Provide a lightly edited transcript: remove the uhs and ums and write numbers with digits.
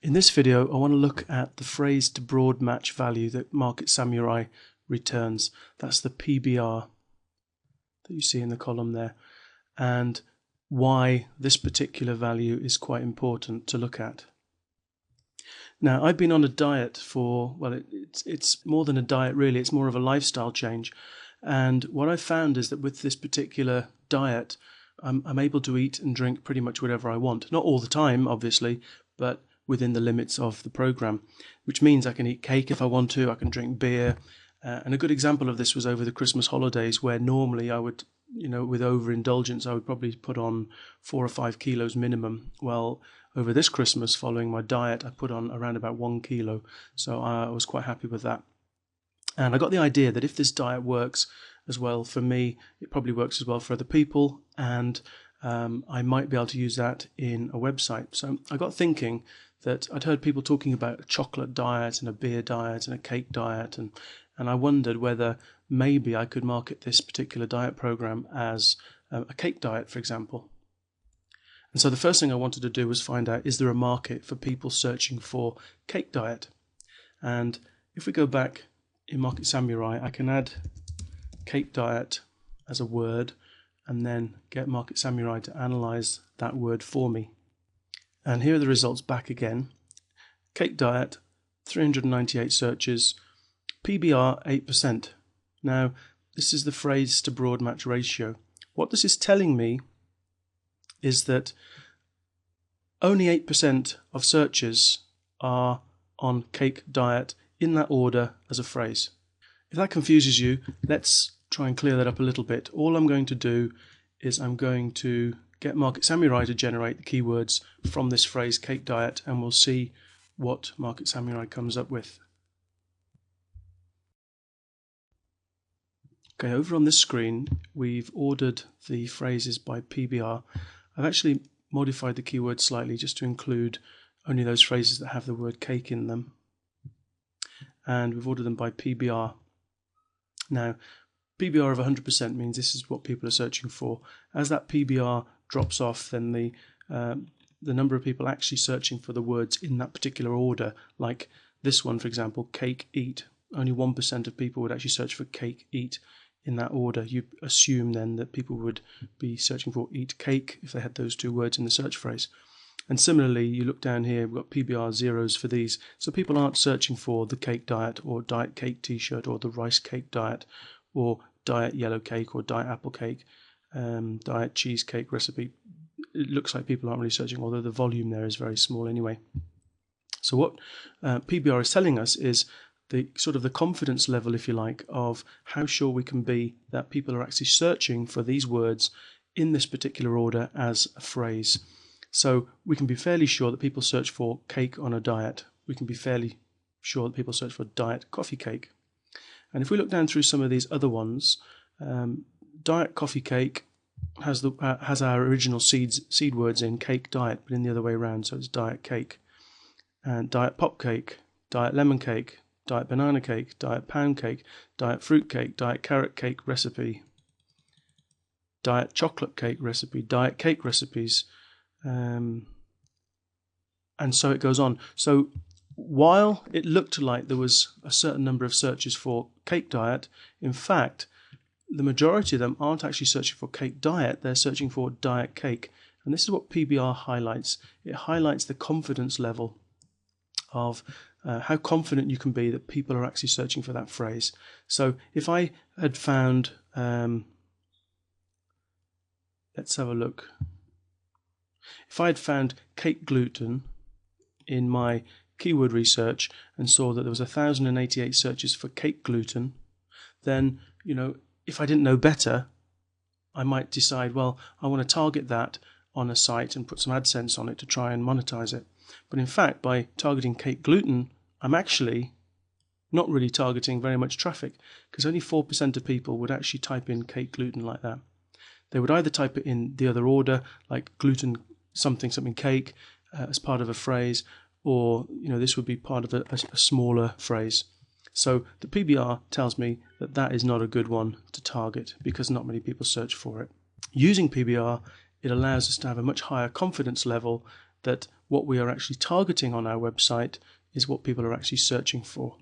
In this video, I want to look at the phrase to broad match value that Market Samurai returns. That's the PBR that you see in the column there, and why this particular value is quite important to look at. Now, I've been on a diet for, well, it's more than a diet really, it's more of a lifestyle change. And what I've found is that with this particular diet, I'm able to eat and drink pretty much whatever I want. Not all the time, obviously, but within the limits of the program, which means I can eat cake if I want to, I can drink beer. And a good example of this was over the Christmas holidays, where normally I would, with overindulgence, I would probably put on 4 or 5 kilos minimum. Well, over this Christmas, following my diet, I put on around about 1 kilo. So I was quite happy with that. And I got the idea that if this diet works as well for me, it probably works as well for other people, and I might be able to use that in a website. So I got thinking that I'd heard people talking about a chocolate diet and a beer diet and a cake diet, and I wondered whether maybe I could market this particular diet program as a cake diet, for example. And so the first thing I wanted to do was find out, is there a market for people searching for cake diet? And if we go back in Market Samurai, I can add cake diet as a word and then get Market Samurai to analyze that word for me. And here are the results back again. Cake diet, 398 searches, PBR 8%. Now, this is the phrase to broad match ratio. What this is telling me is that only 8% of searches are on cake diet in that order as a phrase. If that confuses you, let's try and clear that up a little bit. All I'm going to do is I'm going to get Market Samurai to generate the keywords from this phrase cake diet, and we'll see what Market Samurai comes up with. Okay, over on this screen we've ordered the phrases by PBR. I've actually modified the keyword slightly just to include only those phrases that have the word cake in them, and we've ordered them by PBR. Now, PBR of 100% means this is what people are searching for. As that PBR drops off, then the number of people actually searching for the words in that particular order, like this one, for example, cake, eat, only 1% of people would actually search for cake, eat in that order. You assume then that people would be searching for eat cake if they had those two words in the search phrase. And similarly, you look down here, we've got PBR zeros for these. So people aren't searching for the cake diet or diet cake t-shirt or the rice cake diet or diet yellow cake or diet apple cake, diet cheesecake recipe. It looks like people aren't really searching, although the volume there is very small anyway. So what PBR is telling us is the sort of the confidence level, if you like, of how sure we can be that people are actually searching for these words in this particular order as a phrase. So we can be fairly sure that people search for cake on a diet. We can be fairly sure that people search for diet coffee cake. And if we look down through some of these other ones, diet coffee cake has our original seed words in cake diet, but in the other way around, so it's diet cake. And diet pop cake, diet lemon cake, diet banana cake, diet pound cake, diet fruit cake, diet carrot cake recipe, diet chocolate cake recipe, diet cake recipes, and so it goes on. So while it looked like there was a certain number of searches for cake diet, in fact, the majority of them aren't actually searching for cake diet, they're searching for diet cake. And this is what PBR highlights. It highlights the confidence level of how confident you can be that people are actually searching for that phrase. So if I had found, let's have a look. If I had found cake gluten in my keyword research and saw that there was 1,088 searches for cake gluten, then, if I didn't know better, I might decide, well, I want to target that on a site and put some AdSense on it to try and monetize it. But in fact, by targeting cake gluten, I'm actually not really targeting very much traffic, because only 4% of people would actually type in cake gluten like that. They would either type it in the other order, like gluten something cake as part of a phrase, or this would be part of a smaller phrase. So the PBR tells me that that is not a good one to target because not many people search for it. Using PBR, it allows us to have a much higher confidence level that what we are actually targeting on our website is what people are actually searching for.